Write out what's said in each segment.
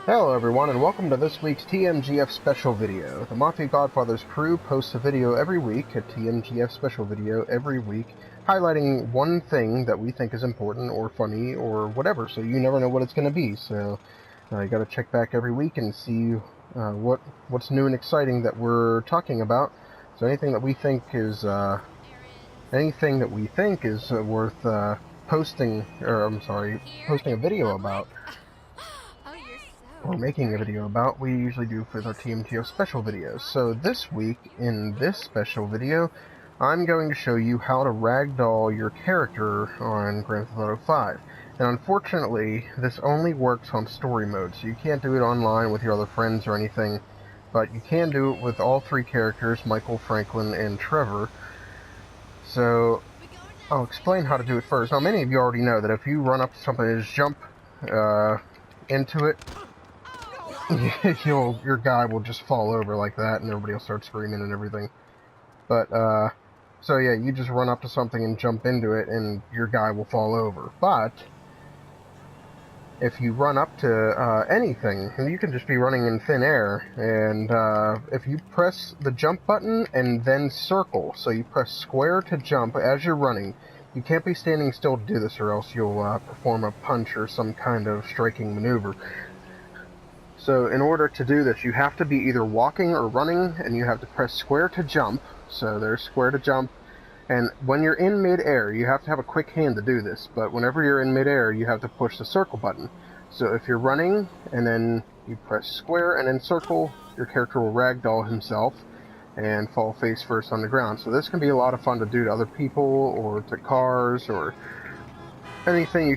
Hello everyone, and welcome to this week's TMGF Special video. The Mafia Godfathers crew posts a video every week, a TMGF Special video every week, highlighting one thing that we think is important or funny or whatever, so you never know what it's going to be. So you gotta check back every week and see what's new and exciting that we're talking about. So anything that we think is worth posting, or I'm sorry, posting a video about, or making a video about, we usually do for our TMGF special videos. So this week, in this special video, I'm going to show you how to ragdoll your character on Grand Theft Auto 5. And unfortunately, this only works on story mode, so you can't do it online with your other friends or anything, but you can do it with all three characters, Michael, Franklin, and Trevor. So I'll explain how to do it first. Now, many of you already know that if you run up to something and just jump into it, your guy will just fall over like that, and everybody will start screaming and everything. But, so yeah, you just run up to something and jump into it, and your guy will fall over. But if you run up to anything, and you can just be running in thin air, and if you press the jump button and then circle, so you press square to jump as you're running, you can't be standing still to do this, or else you'll perform a punch or some kind of striking maneuver. So in order to do this, you have to be either walking or running, and you have to press square to jump. So there's square to jump. And when you're in mid-air, you have to have a quick hand to do this. But whenever you're in mid-air, you have to push the circle button. So if you're running, and then you press square and then circle, your character will ragdoll himself and fall face first on the ground. So this can be a lot of fun to do to other people, or to cars, or anything. You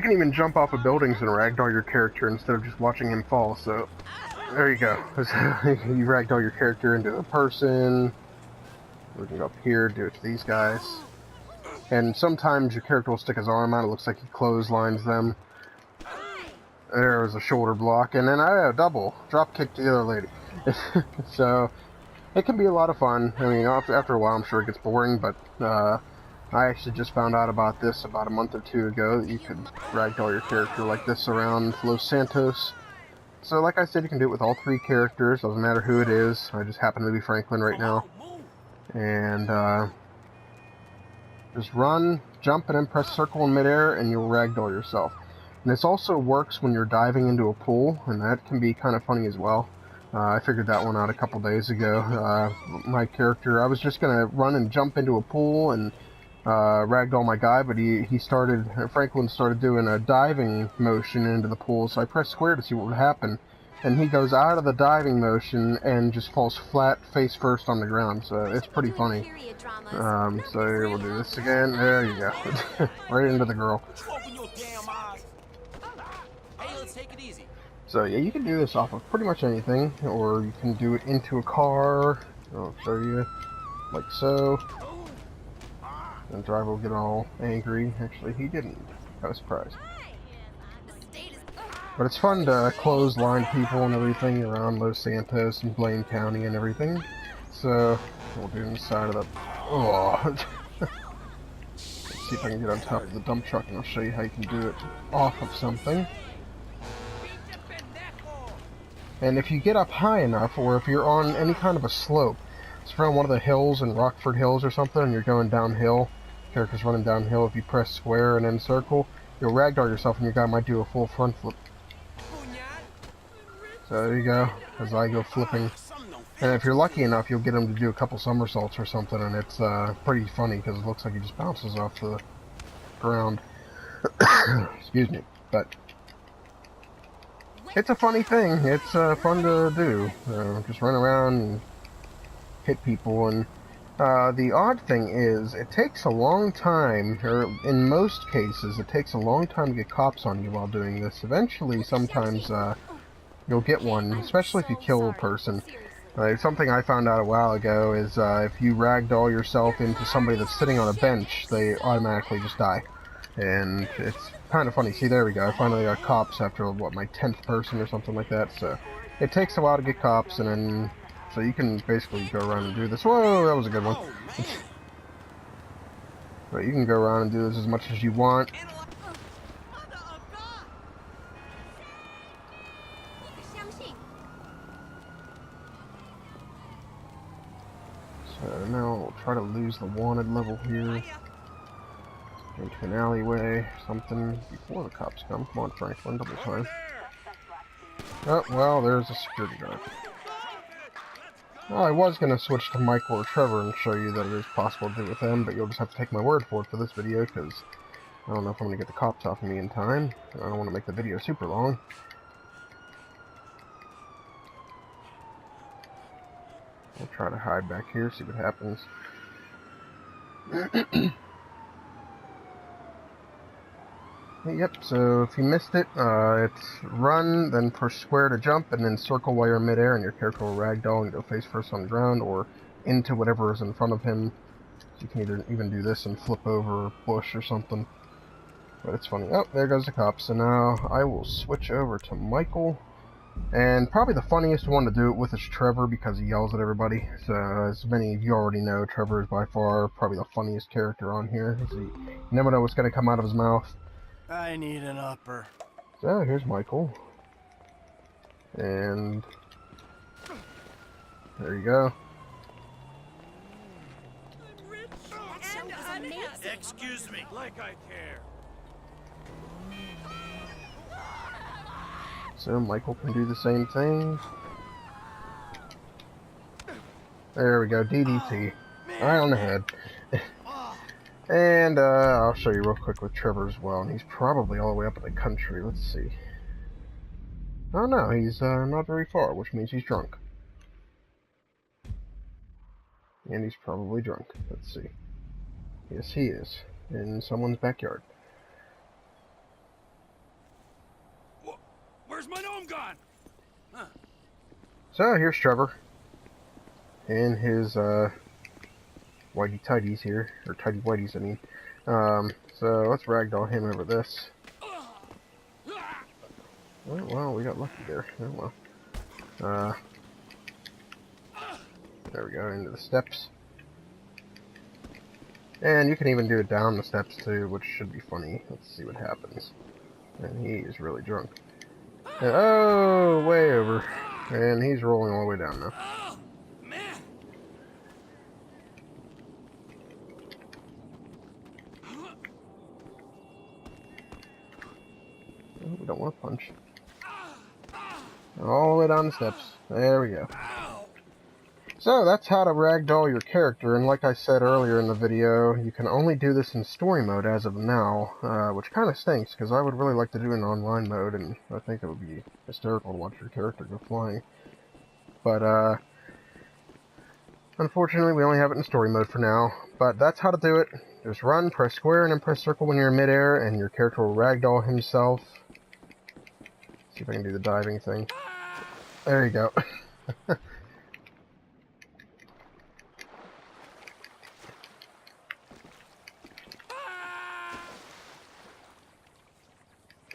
can even jump off of buildings and ragdoll your character instead of just watching him fall, so there you go. You ragdoll your character into a person. We can go up here, do it to these guys. And sometimes your character will stick his arm out, it looks like he clotheslines them. There was a shoulder block, and then I had a double drop kick to the other lady. So it can be a lot of fun. I mean, after a while I'm sure it gets boring, but I actually just found out about this about a month or two ago, that you could ragdoll your character like this around Los Santos. So like I said, you can do it with all three characters, doesn't matter who it is. I just happen to be Franklin right now. And just run, jump, and then press circle in midair, and you'll ragdoll yourself. And this also works when you're diving into a pool, and that can be kind of funny as well. I figured that one out a couple days ago. My character, I was just going to run and jump into a pool and ragdoll my guy, but Franklin started doing a diving motion into the pool, so I pressed square to see what would happen, and he goes out of the diving motion and just falls flat face first on the ground, so it's pretty funny. So here, we'll do this again. There you go. Right into the girl. So yeah, you can do this off of pretty much anything, or you can do it into a car. I'll show you, like so. And the driver will get all angry. Actually, he didn't. I was surprised. But it's fun to clothesline people and everything around Los Santos and Blaine County and everything. So, we'll do inside of the... Oh! Let's see if I can get on top of the dump truck, and I'll show you how you can do it off of something. And if you get up high enough, or if you're on any kind of a slope, so if you're on one of the hills in Rockford Hills or something, and you're going downhill, character's running downhill, if you press square and then circle, you'll ragdoll yourself and your guy might do a full front flip. So there you go, as I go flipping. And if you're lucky enough, you'll get him to do a couple somersaults or something, and it's pretty funny because it looks like he just bounces off the ground. Excuse me, but it's a funny thing. It's fun to do. Just run around and hit people, and the odd thing is, it takes a long time, or in most cases, it takes a long time to get cops on you while doing this. Eventually, sometimes you'll get one, especially if you kill a person. Something I found out a while ago is if you ragdoll yourself into somebody that's sitting on a bench, they automatically just die. And it's kind of funny. See, there we go. I finally got cops after, what, my 10th person or something like that. So it takes a while to get cops, and then... So you can basically go around and do this. Whoa, that was a good one. But you can go around and do this as much as you want. So now we'll try to lose the wanted level here. Into an alleyway, something, before the cops come. Come on, Franklin, double time. Oh, well, there's a security guard. Well, I was going to switch to Michael or Trevor and show you that it is possible to do it with them, but you'll just have to take my word for it for this video, because I don't know if I'm going to get the cops off of me in time. I don't want to make the video super long. I'll try to hide back here, see what happens. Yep, so if you missed it, it's run, then push square to jump, and then circle while you're in midair, and your character will ragdoll and go face first on the ground, or into whatever is in front of him. So you can either even do this and flip over a bush or something. But it's funny. Oh, there goes the cop. So now I will switch over to Michael. And probably the funniest one to do it with is Trevor, because he yells at everybody. So as many of you already know, Trevor is by far probably the funniest character on here. You never know what's going to come out of his mouth. I need an upper. So here's Michael. And there you go. Excuse me. Like I care. So Michael can do the same thing. There we go, DDT. Right on the head. And I'll show you real quick with Trevor as well. And he's probably all the way up in the country. Let's see. Oh no, he's not very far, which means he's drunk. And he's probably drunk. Let's see. Yes, he is. In someone's backyard. Where's my gnome gone? Huh. So here's Trevor. And his whitey tighties here. Or tighty whiteys, I mean. So let's ragdoll him over this. Oh, well, we got lucky there. Oh well. There we go, into the steps. And you can even do it down the steps too, which should be funny. Let's see what happens. And he is really drunk. And, oh, way over. And he's rolling all the way down now. Oh, man. Oh, we don't want to punch. All the way down the steps. There we go. So that's how to ragdoll your character, and like I said earlier in the video, you can only do this in story mode as of now, which kind of stinks, because I would really like to do it in online mode, and I think it would be hysterical to watch your character go flying. But, unfortunately, we only have it in story mode for now, but that's how to do it. Just run, press square, and then press circle when you're in midair, and your character will ragdoll himself. See if I can do the diving thing. There you go.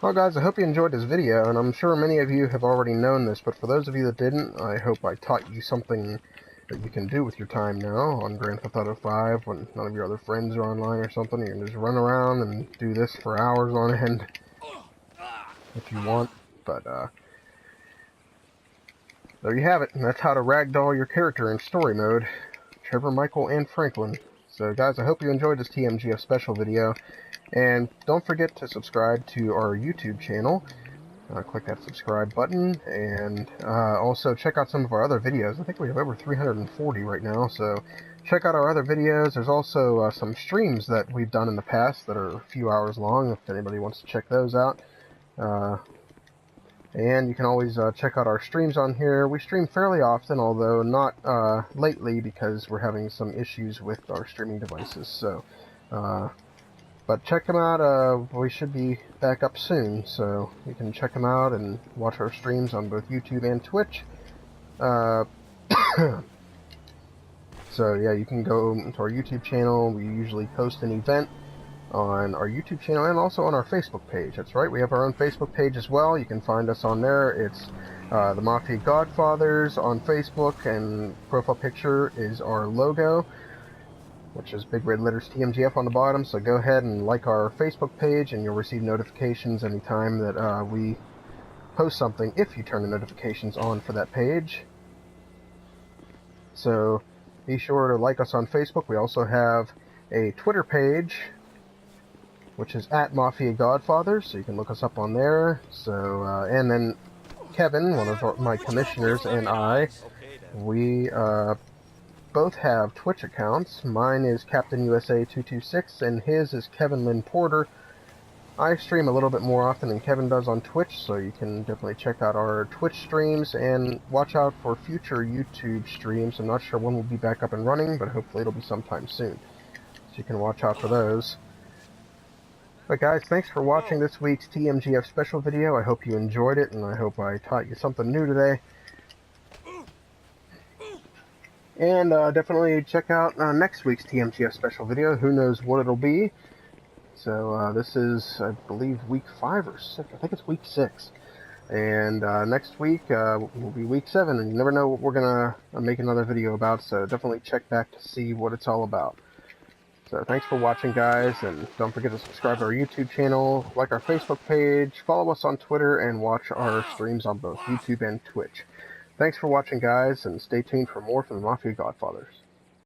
Well guys, I hope you enjoyed this video, and I'm sure many of you have already known this, but for those of you that didn't, I hope I taught you something that you can do with your time now on Grand Theft Auto 5 when none of your other friends are online or something. You can just run around and do this for hours on end if you want, but there you have it, and that's how to ragdoll your character in story mode. Trevor, Michael, and Franklin. So guys, I hope you enjoyed this TMGF Special video. And don't forget to subscribe to our YouTube channel. Click that subscribe button, and also check out some of our other videos. I think we have over 340 right now, so check out our other videos. There's also some streams that we've done in the past that are a few hours long, if anybody wants to check those out. And you can always check out our streams on here. We stream fairly often, although not lately, because we're having some issues with our streaming devices. So, but check them out. We should be back up soon, so you can check them out and watch our streams on both YouTube and Twitch. So yeah, you can go to our YouTube channel. We usually post an event on our YouTube channel and also on our Facebook page. That's right, we have our own Facebook page as well. You can find us on there. It's the Mafia Godfathers on Facebook, and profile picture is our logo, which is big red letters TMGF on the bottom. So go ahead and like our Facebook page, and you'll receive notifications anytime that we post something, if you turn the notifications on for that page. So Be sure to like us on Facebook. We also have a Twitter page, which is at Mafia Godfathers, so you can look us up on there. So, and then Kevin, one of my commissioners, and I, we both have Twitch accounts. Mine is Captain USA 226, and his is Kevin Lynn Porter. I stream a little bit more often than Kevin does on Twitch, so you can definitely check out our Twitch streams and watch out for future YouTube streams. I'm not sure when we'll be back up and running, but hopefully it'll be sometime soon. So you can watch out for those. But guys, thanks for watching this week's TMGF Special video. I hope you enjoyed it, and I hope I taught you something new today. And definitely check out next week's TMGF Special video. Who knows what it'll be. So this is, I believe, week 5 or 6. I think it's week 6. And next week will be week 7, and you never know what we're going to make another video about, so definitely check back to see what it's all about. So thanks for watching, guys, and don't forget to subscribe to our YouTube channel, like our Facebook page, follow us on Twitter, and watch our streams on both YouTube and Twitch. Thanks for watching, guys, and stay tuned for more from the Mafia Godfathers.